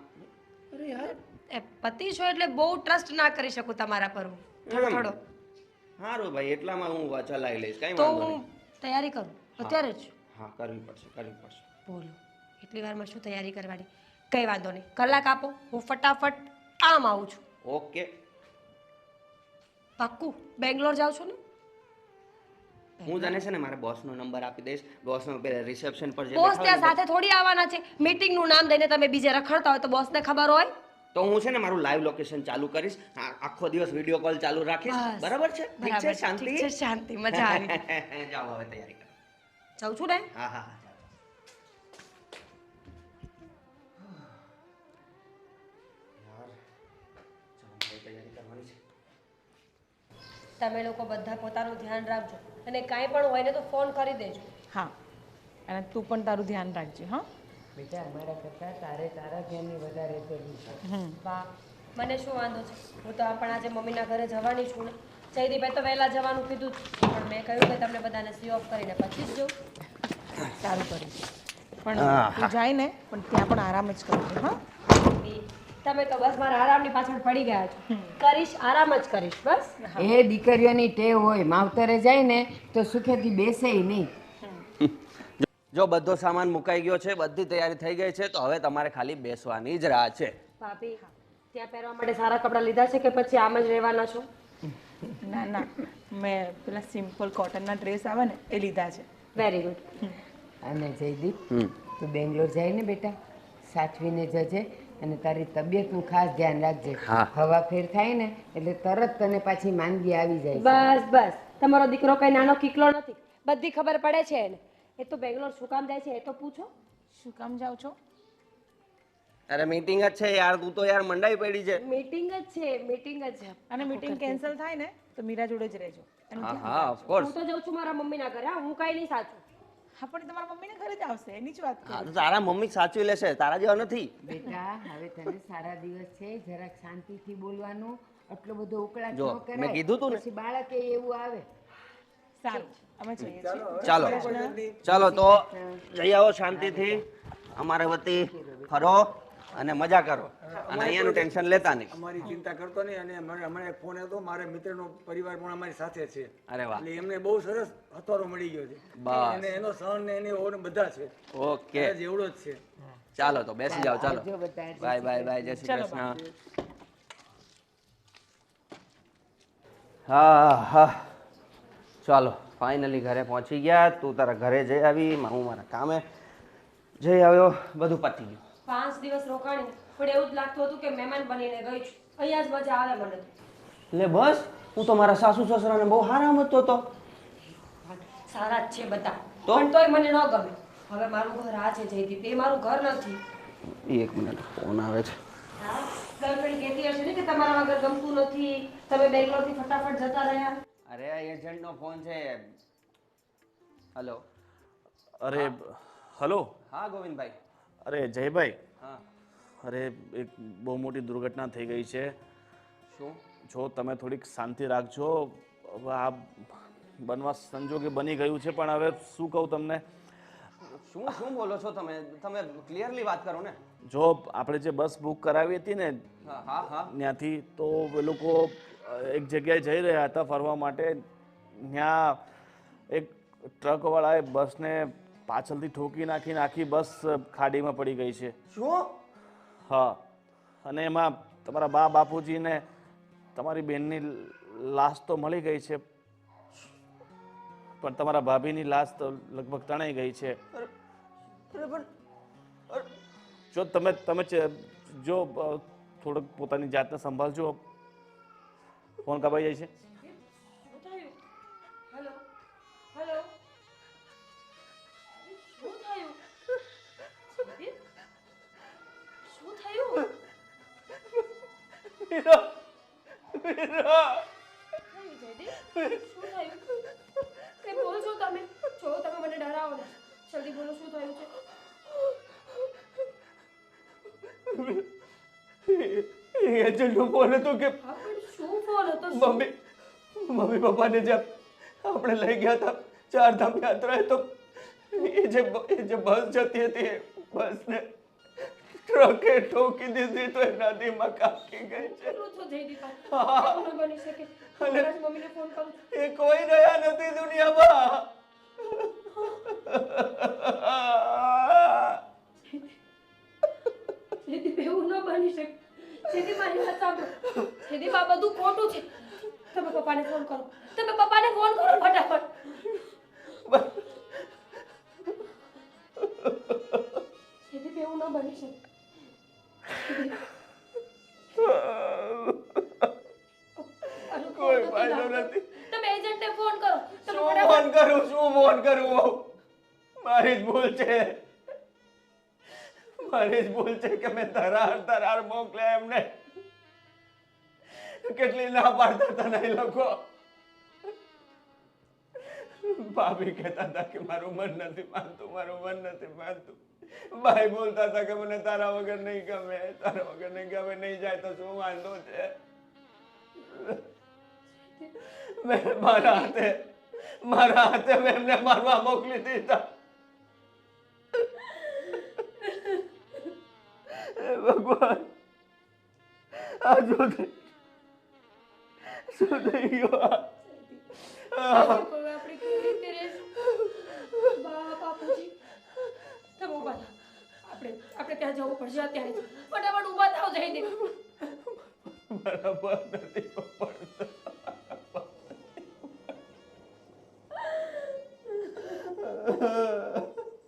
અરે યાર એ પતિ છો એટલે બહુ ટ્રસ્ટ ના કરી શકું તમારા પર હું. થોડો. સારું ભાઈ, એટલામાં હું ચલાવી લઈશ, કઈ તો વાંધો હું નહીં. તૈયારી કરું અત્યારે જ. હા, કરવી પડશે. બોલો, એટલી વારમાં શું તૈયારી કરવાની? કઈ વાંધો નહીં, કલાક આપો, હું ફટાફટ આમ આવું છું. ઓકે. પાક્કું બેંગ્લોર જાઉં છું ને? હું તને છે ને મારા બોસનો નંબર આપી દઈશ. બોસનો પેલા રિસેપ્શન પર જે બોસ બેઠા ત્યાં હોય ને, સાથે થોડી આવવાના છે. મીટિંગનું નામ દઈને તમે બીજે રખડતા હોય તો બોસને ખબર હોય? તો હું છે ને મારું લાઈવ લોકેશન ચાલુ કરીશ. આખો દિવસ વિડીયો કોલ ચાલુ રાખીશ. બસ. બરાબર છે? ઠીક બરાબર છે? છે, શાંતિ? ઠીક છે, શાંતિ, મજા આવી. જાઓ હવે તૈયારી કરો. જાઉં છું ને? હા. તમે લોકો બધા પોતાનું ધ્યાન રાખજો અને કાંઈ પણ હોય ને તો ફોન કરી દેજો. હા, અને તું પણ તારું ધ્યાન રાખજે. હા, બેટા અમારા કરતાં તારે તારા ધ્યાનની વધારે જરૂર છે. વાહ, મને શું વાંધો છે? હું તો પણ આજે મમ્મીના ઘરે જવાની છું ને. જયદીપે તો વહેલા જવાનું કીધું હતું, પણ મેં કહ્યું કે તમને બધાને સી ઓફ કરીને પછી જ જવું. સારું કરીશ. પણ તું જાય ને પણ ત્યાં પણ આરામ જ કરજો. હા, તમે તો બસ મારા આરામની પાછળ પડી ગયા છો. કરીશ, આરામ જ કરીશ બસ. એ દીકરીઓની ટેવ હોય, માવતરે જાય ને તો સુખેથી બેસે નહીં. જો બધો સામાન મુકાઈ ગયો છે, બધી તૈયારી થઈ ગઈ છે, તો હવે તમારે ખાલી બેસવાની જ રાહ છે. ભાભી, ત્યાં પહેરવા માટે સારા કપડાં લીધા છે કે પછી આમ જ રહેવાના છો? ના ના, મેં પેલા સિમ્પલ કોટનના ડ્રેસ આવે ને એ લીધા છે. Very good. અને જયદીપ, તું બેંગ્લોર જાય ને બેટા, સાચવીને જજે અને તારી તબિયતનું ખાસ ધ્યાન રાખજે. હા. હવા ફેર થાય ને એટલે તરત તને પાછી માંદગી આવી જાય છે. બસ બસ, તમારો દીકરો કઈ નાનો કિકલો નથી, બધી ખબર પડે છે એને. એ તો બેંગ્લોર શું કામ જાય છે એ તો પૂછો. શું કામ જાઓ છો? અરે મીટિંગ જ છે યાર, તું તો યાર મંડાઈ પડી છે. મીટિંગ જ છે, મીટિંગ જ છે. અને મીટિંગ કેન્સલ થાય ને તો મીરા જોડે જ રહેજો. હા હા, ઓફ કોર્સ. હું તો જાઉં છું મારા મમ્મીના ઘરે. હા, હું કાંઈ નહીં સાચું. હા, પણ તમારા મમ્મીને ઘરે જ આવશે, એની જ વાત હા, કરું. તો તારા મમ્મી સાચવી લેશે, તારા જેવા નથી. બેટા હવે તને સારા દિવસ છે, જરાક શાંતિથી બોલવાનું, આટલો બધો ઉકળાટ જો, ન કરાય. મેં કીધું તું ને. પછી બાળકે એવું આવે. સારું, અમે જઈએ છીએ. ચાલો ચાલો, તો જઈ આવો શાંતિથી. અમારે વતી ફરો અને મજા કરો, અને અહીંયાનું ટેન્શન લેતા નહીં. અમારી ચિંતા કરતો નહીં. અને હમણાં એક ફોન હતો, મારા મિત્રનો પરિવાર પણ અમારી સાથે છે. અરે વાહ, એટલે એમને બહુ સરસ હથવારો મળી ગયો છે. બસ. અને એનો સહન ને એને ઓને બધા છે. ઓકે, બસ એવડો જ છે. ચાલો તો બેસી જાઓ. ચાલો, આવજો બધા. બાય બાય બાય, જય શ્રી કૃષ્ણ. હા હા, ચાલો ફાઇનલી ઘરે પહોંચી ગયા. તું તારા ઘરે જઈ આવી, હું મારા કામે જઈ આવ્યો, બધું પતી ગયું. 5 દિવસ રોકાણી, પણ એવું જ લાગતું હતું કે મહેમાન બનીને ગઈ છું. અહીંયા જ મજા આવે મને તો. એટલે બસ, હું તો મારા સાસુ સસરાને બહુ હારા સમજતો હતો. સારા જ છે બધા, તો? પણ તોય મને ન ગમે. હવે મારું ઘર આ છે જયદીપ, એ મારું ઘર નથી. એક મિનિટ, ફોન આવે છે. હા, ગર્લફ્રેન્ડ કહેતી હશે ને કે તમારા વગર ગમતું નથી, તમે બેંગ્લોરથી ફટાફટ જતા રહ્યા. અરે આ એજન્ટનો ફોન છે. હેલો. અરે હલો. હા ગોવિંદભાઈ. અરે જયભાઈ, હા, અરે એક બહુ મોટી દુર્ઘટના થઈ ગઈ છે. શું? જો તમે થોડીક શાંતિ રાખજો. હવે આ બનવા સંજોગે બની ગયું છે, પણ હવે શું કહું તમને. શું શું બોલો છો તમે? તમે ક્લિયરલી વાત કરો ને. જો આપણે જે બસ બુક કરાવી હતી ને હા હા હા. ત્યાંથી, તો એ લોકો એક જગ્યાએ જઈ રહ્યા હતા ફરવા માટે. ત્યાં એક ટ્રકવાળાએ બસને પાછળથી ઠોકી નાખીને આખી બસ ખાડીમાં પડી ગઈ છે. શું? હા, અને એમાં તમારા બા બાપુજીને તમારી બેનની લાશ તો મળી ગઈ છે, પણ તમારા ભાભીની લાશ તો લગભગ તણાઈ ગઈ છે. અરે પણ જો તમે તમે જો થોડુંક પોતાની જાતને સંભાળજો. ફોન કપાઈ જાય છે. શું થયું? હેલો હેલો, શું થયું? જયદીપ, શું થયું? થયું જયદીપ? શું થયું? કંઈ બોલશો તમે? જો તમે મને ડરાવો ને. જલ્દી બોલો, શું થયું છે? એજન્ટનો ફોન હતો કે હા, પણ શું ફોન હતો? મમ્મી પપ્પાને જે આપણે લઈ ગયા હતા ચારધામ યાત્રાએ, તો એ જે બસ જતી હતી, બસને ટ્રકે ઠોકી દીધી તો એ નદીમાં કાપકી ગઈ છે. બોલો છો જયદીપ? એવું ન બની શકે. હું મારી મમ્મીને ફોન કરું છું. એ કોઈ રહ્યા નથી દુનિયામાં. જયદીપ, એવું ન બની શકે. જયદીપ, મારી વાત સાંભળો. જયદીપ, આ બધું ખોટું છે. તમે પપ્પાને ફોન કરો. તમે પપ્પાને ફોન કરો ફટાફટ. જયદીપ, એવું ન બની શકે. કોઈ ફાયદો નથી. તમે એજન્ટને ફોન કરો. તમે શું ફટાફટ. ફોન કરું વહુ? મારી જ ભૂલ છે. મારી જ ભૂલ છે કે મેં ધરાર મોકલ્યા એમને. કેટલી ના પાડતા હતા ને એ લોકો. ભાભી કહેતા હતા કે મારું મન નથી માનતું, મારું મન નથી માનતું. ભાઈ બોલતા હતા કે મને તારા વગર નહીં ગમે, તારા વગર નહીં ગમે, નહીં જાય તો શું વાંધો છે. મેં મારા હાથે મેં એમને મારવા મોકલી દીધા. હે ભગવાન, આ શું થઈ ગયું? આપણે કેવી રીતે રહેશું? બાપુજી, તમે ઊભા થાઓ. આપણે ત્યાં જવું પડશે અત્યારે. ફટાફટ ઊભા થાઓ જઈને. બરાબર નથી પડતું.